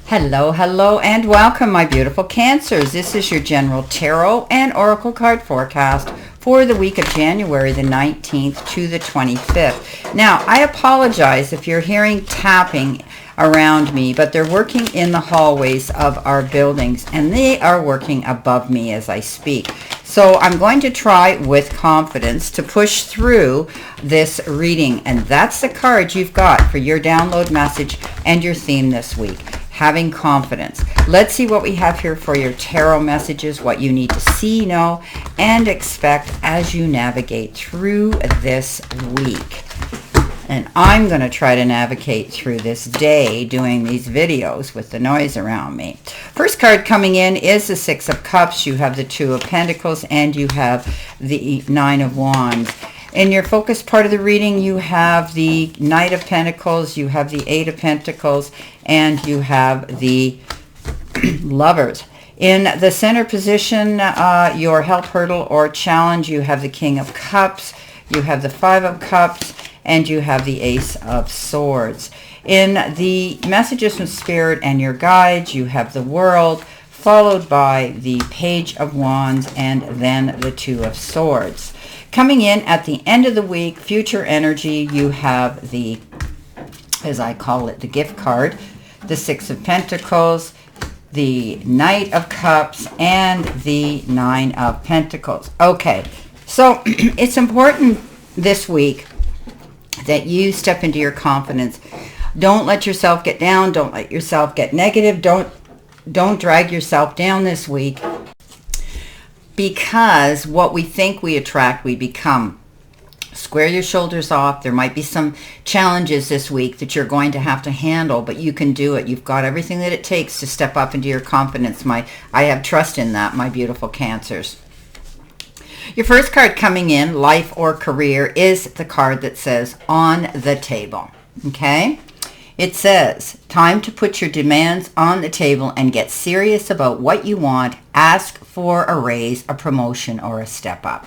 Hello, hello, and welcome, my beautiful Cancers. This is your general tarot and oracle card forecast for the week of January the 19th to the 25th. Now, I apologize if you're hearing tapping around me, but they're working in the hallways of our buildings, and they are working above me as I speak. So I'm going to try with confidence to push through this reading, and that's the card you've got for your download message and your theme this week. Having confidence. Let's see what we have here for your tarot messages, what you need to see, know, and expect as you navigate through this week. And I'm going to try to navigate through this day doing these videos with the noise around me. First card coming in is the Six of Cups. You have the Two of Pentacles and you have the Nine of Wands. In your focus part of the reading, you have the Knight of Pentacles, you have the Eight of Pentacles, and you have the Lovers. In the center position, your help, hurdle, or challenge, you have the King of Cups, you have the Five of Cups, and you have the Ace of Swords. In the messages from Spirit and your guides, you have the World, followed by the Page of Wands, and then the Two of Swords. Coming in at the end of the week, future energy, you have the, as I call it, the gift card, the Six of Pentacles, the Knight of Cups, and the Nine of Pentacles. Okay, so it's important this week that you step into your confidence. Don't let yourself get down. Don't let yourself get negative. Don't drag yourself down this week, because what we think we attract, we become. Square your shoulders off. There might be some challenges this week that you're going to have to handle, but you can do it. You've got everything that it takes to step up into your confidence. I have trust in that, my beautiful Cancers. Your first card coming in, life or career, is the card that says on the table. Okay? It says, time to put your demands on the table and get serious about what you want. Ask for a raise, a promotion, or a step up.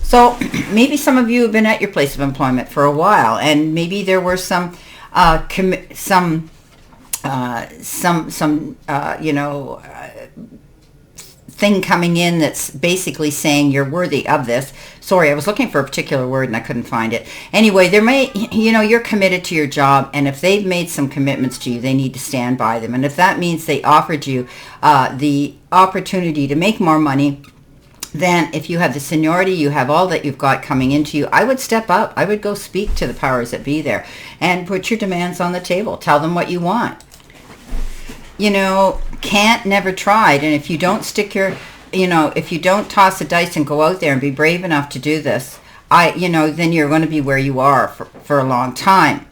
So maybe some of you have been at your place of employment for a while, and maybe there were some thing coming in that's basically saying you're worthy of this. Sorry, I was looking for a particular word and I couldn't find it. Anyway, you're committed to your job, and if they've made some commitments to you, they need to stand by them. And if that means they offered you the opportunity to make more money, then if you have the seniority, you have all that you've got coming into you, I would step up. I would go speak to the powers that be there and put your demands on the table. Tell them what you want. Can't, never tried. And if you don't if you don't toss the dice and go out there and be brave enough to do this, then you're going to be where you are for a long time,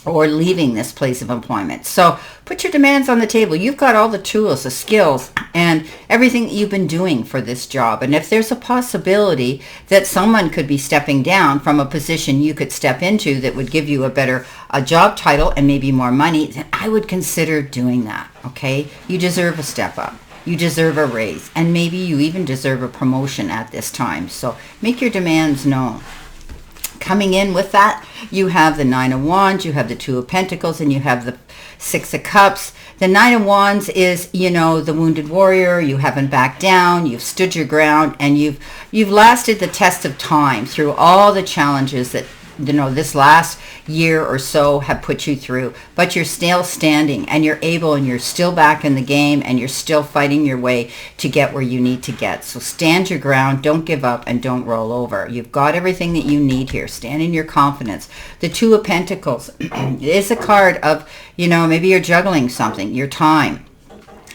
or leaving this place of employment. So put your demands on the table. You've got all the tools, the skills, and everything that you've been doing for this job. And if there's a possibility that someone could be stepping down from a position you could step into that would give you a job title and maybe more money, then I would consider doing that, okay? You deserve a step up. You deserve a raise. And maybe you even deserve a promotion at this time. So make your demands known. Coming in with that, you have the Nine of Wands, you have the Two of Pentacles, and you have the Six of Cups. The Nine of Wands is, the wounded warrior. You haven't backed down. You've stood your ground, and you've lasted the test of time through all the challenges that this last year or so have put you through. But you're still standing, and you're able, and you're still back in the game, and you're still fighting your way to get where you need to get. So stand your ground, don't give up, and don't roll over. You've got everything that you need here. Stand in your confidence. The Two of Pentacles is a card of, maybe you're juggling something, your time.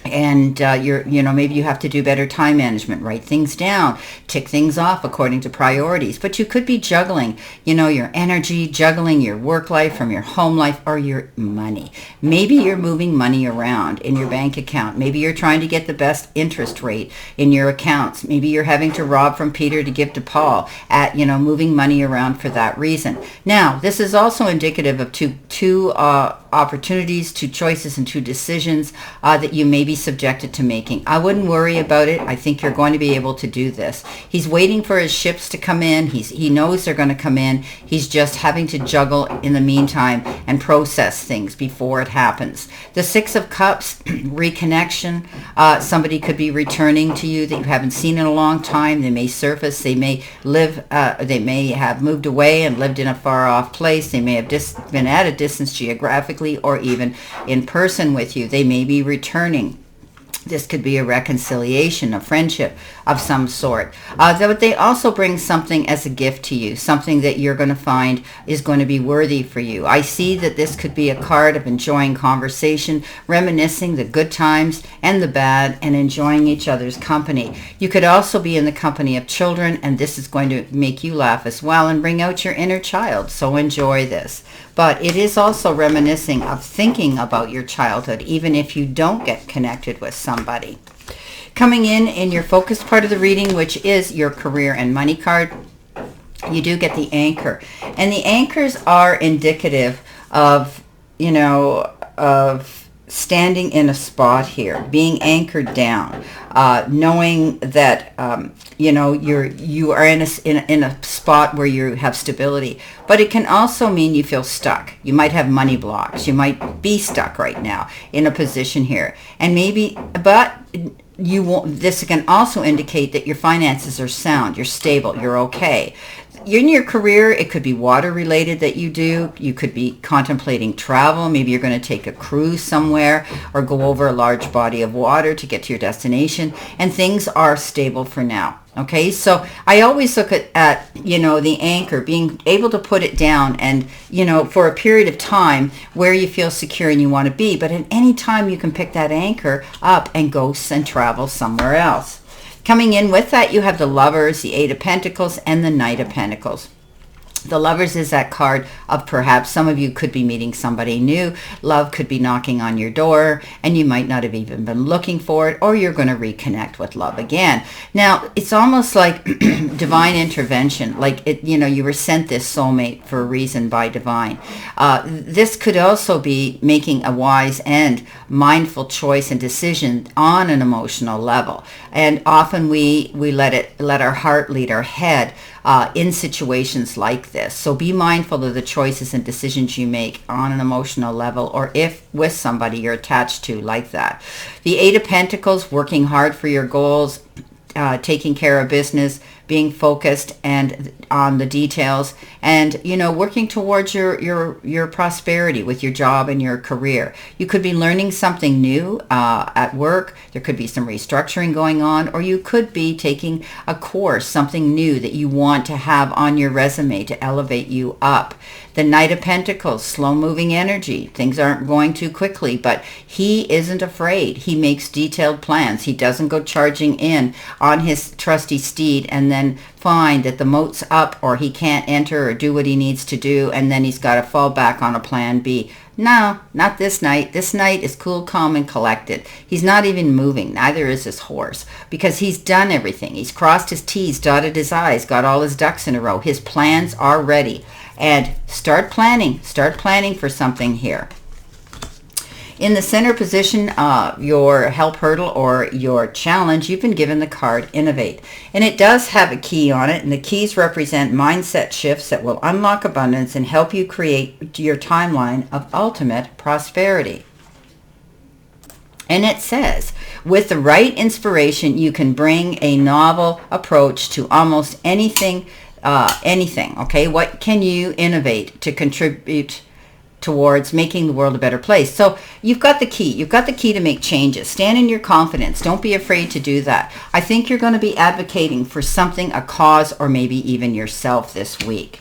And maybe you have to do better time management, write things down, tick things off according to priorities. But you could be juggling, your energy, juggling your work life from your home life, or your money. Maybe you're moving money around in your bank account. Maybe you're trying to get the best interest rate in your accounts. Maybe you're having to rob from Peter to give to Paul at, moving money around for that reason. Now, this is also indicative of two opportunities, two choices, and two decisions that you maybe be subjected to making. I wouldn't worry about it. I think you're going to be able to do this. He's waiting for his ships to come in. He knows they're going to come in. He's just having to juggle in the meantime and process things before it happens. The Six of Cups, reconnection. Somebody could be returning to you that you haven't seen in a long time. They may surface. They may live. They may have moved away and lived in a far off place. They may have been at a distance geographically or even in person with you. They may be returning. This could be a reconciliation, a friendship of some sort. But they also bring something as a gift to you, something that you're going to find is going to be worthy for you. I see that this could be a card of enjoying conversation, reminiscing the good times and the bad, and enjoying each other's company. You could also be in the company of children, and this is going to make you laugh as well and bring out your inner child. So enjoy this. But it is also reminiscing of thinking about your childhood, even if you don't get connected with somebody. Coming in your focused part of the reading, which is your career and money card, you do get the anchor. And the anchors are indicative of, of standing in a spot here, being anchored down, knowing that you are in a spot where you have stability. But it can also mean you feel stuck. You might have money blocks. You might be stuck right now in a position here, and but you won't. This can also indicate that your finances are sound. You're stable. You're okay. In your career, it could be water related that you do. You could be contemplating travel. Maybe you're going to take a cruise somewhere or go over a large body of water to get to your destination, and things are stable for now. Okay, so I always look at the anchor, being able to put it down and, for a period of time where you feel secure and you want to be. But at any time you can pick that anchor up and go and travel somewhere else. Coming in with that, you have the Lovers, the Eight of Pentacles, and the Knight of Pentacles. The Lovers is that card of perhaps some of you could be meeting somebody new. Love could be knocking on your door, and you might not have even been looking for it, or you're going to reconnect with love again. Now, it's almost like divine intervention, like you were sent this soulmate for a reason by divine. This could also be making a wise and mindful choice and decision on an emotional level. And often we let our heart lead our head in situations like this. So be mindful of the choices and decisions you make on an emotional level, or if with somebody you're attached to like that. The Eight of Pentacles, working hard for your goals, taking care of business, being focused and on the details, and working towards your prosperity with your job and your career. You could be learning something new at work. There could be some restructuring going on, or you could be taking a course, something new that you want to have on your resume to elevate you up. The Knight of Pentacles, slow-moving energy. Things aren't going too quickly, but he isn't afraid. He makes detailed plans. He doesn't go charging in on his trusty steed and then find that the moat's up, or he can't enter or do what he needs to do, and then he's got to fall back on a plan B. No, not this Knight. This Knight is cool, calm, and collected. He's not even moving. Neither is his horse, because he's done everything. He's crossed his T's, dotted his I's, got all his ducks in a row. His plans are ready. And start planning for something here. In the center position, your help hurdle or your challenge, you've been given the card Innovate. And it does have a key on it, and the keys represent mindset shifts that will unlock abundance and help you create your timeline of ultimate prosperity. And it says, with the right inspiration, you can bring a novel approach to almost anything, okay? What can you innovate to contribute towards making the world a better place? So you've got the key. You've got the key to make changes. Stand in your confidence. Don't be afraid to do that. I think you're going to be advocating for something, a cause, or maybe even yourself this week.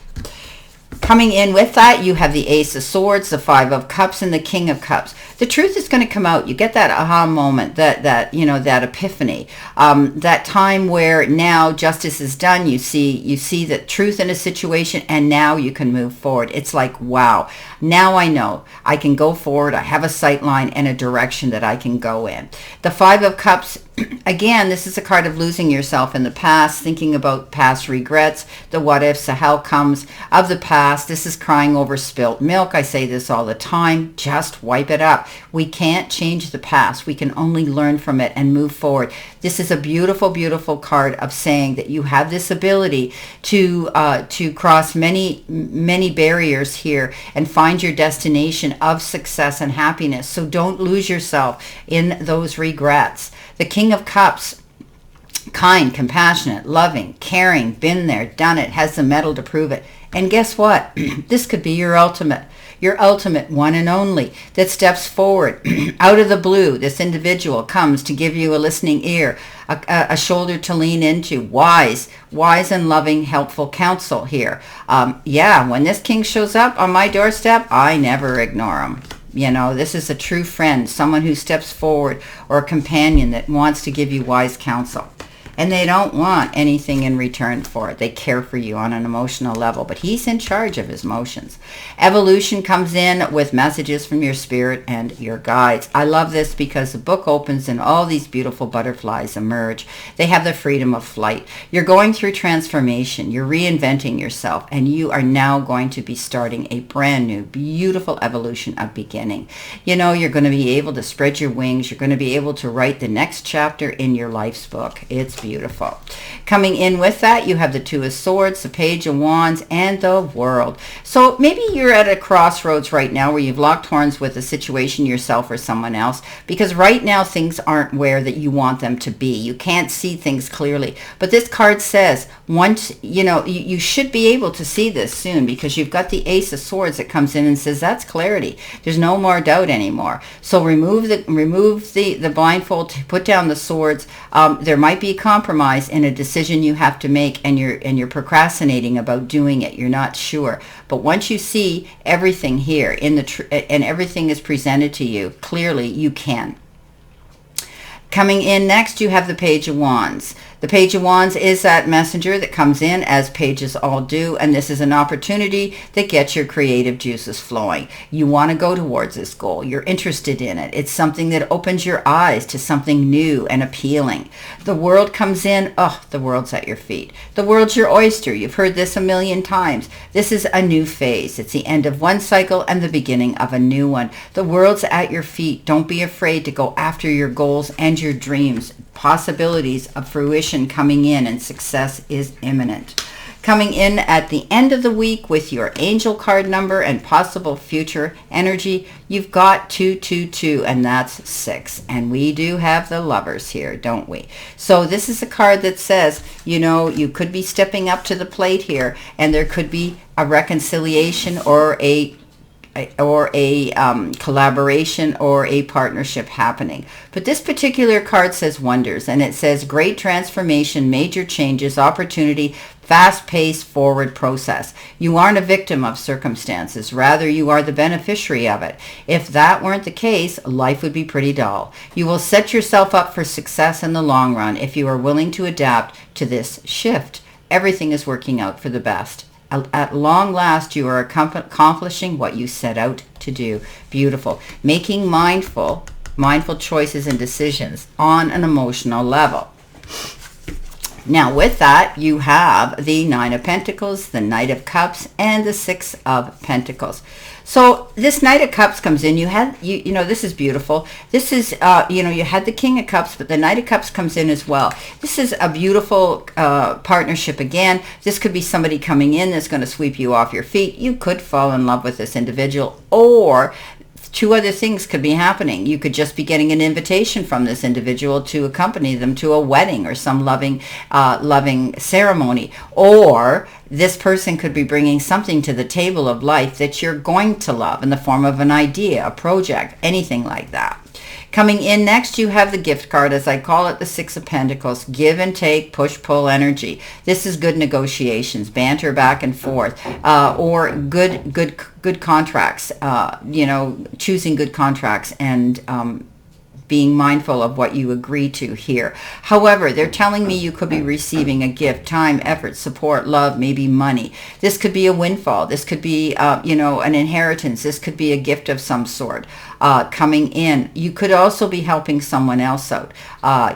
Coming in with that, you have the Ace of Swords, the Five of Cups, and the King of Cups. The truth is going to come out. You get that aha moment, that epiphany, that time where now justice is done. You see the truth in a situation, and now you can move forward. It's like, wow, now I know I can go forward. I have a sight line and a direction that I can go in. The Five of Cups Again, this is a card of losing yourself in the past, thinking about past regrets, the what ifs, the how comes of the past. This is crying over spilt milk. I say this all the time. Just wipe it up. We can't change the past. We can only learn from it and move forward. This is a beautiful, beautiful card of saying that you have this ability to cross many, many barriers here and find your destination of success and happiness. So don't lose yourself in those regrets. The King of Cups, kind, compassionate, loving, caring, been there, done it, has the mettle to prove it. And guess what? This could be your ultimate one and only that steps forward out of the blue. This individual comes to give you a listening ear, a shoulder to lean into, wise and loving, helpful counsel here. When this king shows up on my doorstep, I never ignore him. You know, this is a true friend, someone who steps forward, or a companion that wants to give you wise counsel. And they don't want anything in return for it. They care for you on an emotional level, but he's in charge of his emotions. Evolution comes in with messages from your spirit and your guides. I love this because the book opens and all these beautiful butterflies emerge. They have the freedom of flight. You're going through transformation. You're reinventing yourself, and you are now going to be starting a brand new, beautiful evolution of beginning. You know, you're going to be able to spread your wings. You're going to be able to write the next chapter in your life's book. It's beautiful. Coming in with that, you have the Two of Swords, the Page of Wands, and the World. So maybe you're at a crossroads right now where you've locked horns with a situation, yourself or someone else, because right now things aren't where that you want them to be. You can't see things clearly. But this card says, once, you should be able to see this soon, because you've got the Ace of Swords that comes in and says that's clarity. There's no more doubt anymore. So remove the blindfold, put down the swords. There might be a compromise in a decision you have to make, and you're procrastinating about doing it. You're not sure. But once you see everything here and everything is presented to you clearly, you can. Coming in next, you have the Page of Wands. The Page of Wands is that messenger that comes in, as pages all do, and this is an opportunity that gets your creative juices flowing. You want to go towards this goal. You're interested in it. It's something that opens your eyes to something new and appealing. The World comes in. Oh, the world's at your feet. The world's your oyster. You've heard this a million times. This is a new phase. It's the end of one cycle and the beginning of a new one. The world's at your feet. Don't be afraid to go after your goals and your dreams. Possibilities of fruition coming in, and success is imminent. Coming in at the end of the week with your angel card number and possible future energy, you've got 222, and that's 6. And we do have the Lovers here, don't we? So this is a card that says, you could be stepping up to the plate here, and there could be a reconciliation or a collaboration or a partnership happening. But this particular card says wonders, and it says great transformation, major changes, opportunity, fast-paced forward process. You aren't a victim of circumstances. Rather, you are the beneficiary of it. If that weren't the case, life would be pretty dull. You will set yourself up for success in the long run if you are willing to adapt to this shift. Everything is working out for the best. At long last, you are accomplishing what you set out to do. Beautiful. Making mindful choices and decisions on an emotional level. Now, with that, you have the Nine of Pentacles, the Knight of Cups, and the Six of Pentacles. So this Knight of Cups comes in. This is beautiful. This is, you had the King of Cups, but the Knight of Cups comes in as well. This is a beautiful partnership again. This could be somebody coming in that's going to sweep you off your feet. You could fall in love with this individual, or two other things could be happening. You could just be getting an invitation from this individual to accompany them to a wedding or some loving ceremony. Or this person could be bringing something to the table of life that you're going to love in the form of an idea, a project, anything like that. Coming in next, you have the gift card, as I call it, the Six of Pentacles. Give and take, push-pull energy. This is good negotiations, banter back and forth, or good contracts. Choosing good contracts and being mindful of what you agree to here. However, they're telling me you could be receiving a gift, time, effort, support, love, maybe money. This could be a windfall. This could be, an inheritance. This could be a gift of some sort. coming in. You could also be helping someone else out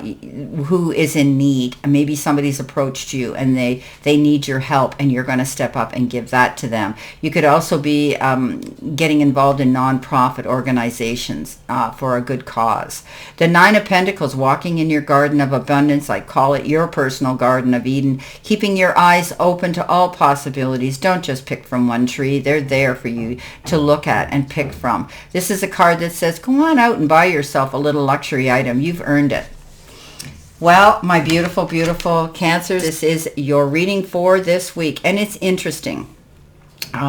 who is in need. Maybe somebody's approached you and they need your help, and you're going to step up and give that to them. You could also be getting involved in nonprofit organizations for a good cause. The Nine of Pentacles, walking in your garden of abundance. I call it your personal Garden of Eden, keeping your eyes open to all possibilities. Don't just pick from one tree. They're there for you to look at and pick from. This is a card that says, go on out and buy yourself a little luxury item. You've earned it. Well, my beautiful, beautiful Cancers, this is your reading for this week, and it's interesting.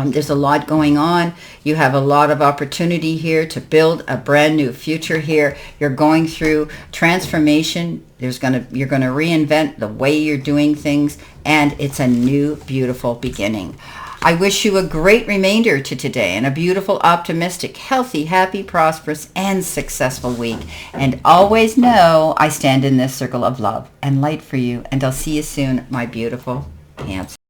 There's a lot going on. You have a lot of opportunity here to build a brand new future here. You're going through transformation. You're going to reinvent the way you're doing things, and it's a new, beautiful beginning. I wish you a great remainder to today and a beautiful, optimistic, healthy, happy, prosperous, and successful week. And always know I stand in this circle of love and light for you. And I'll see you soon, my beautiful Cancer.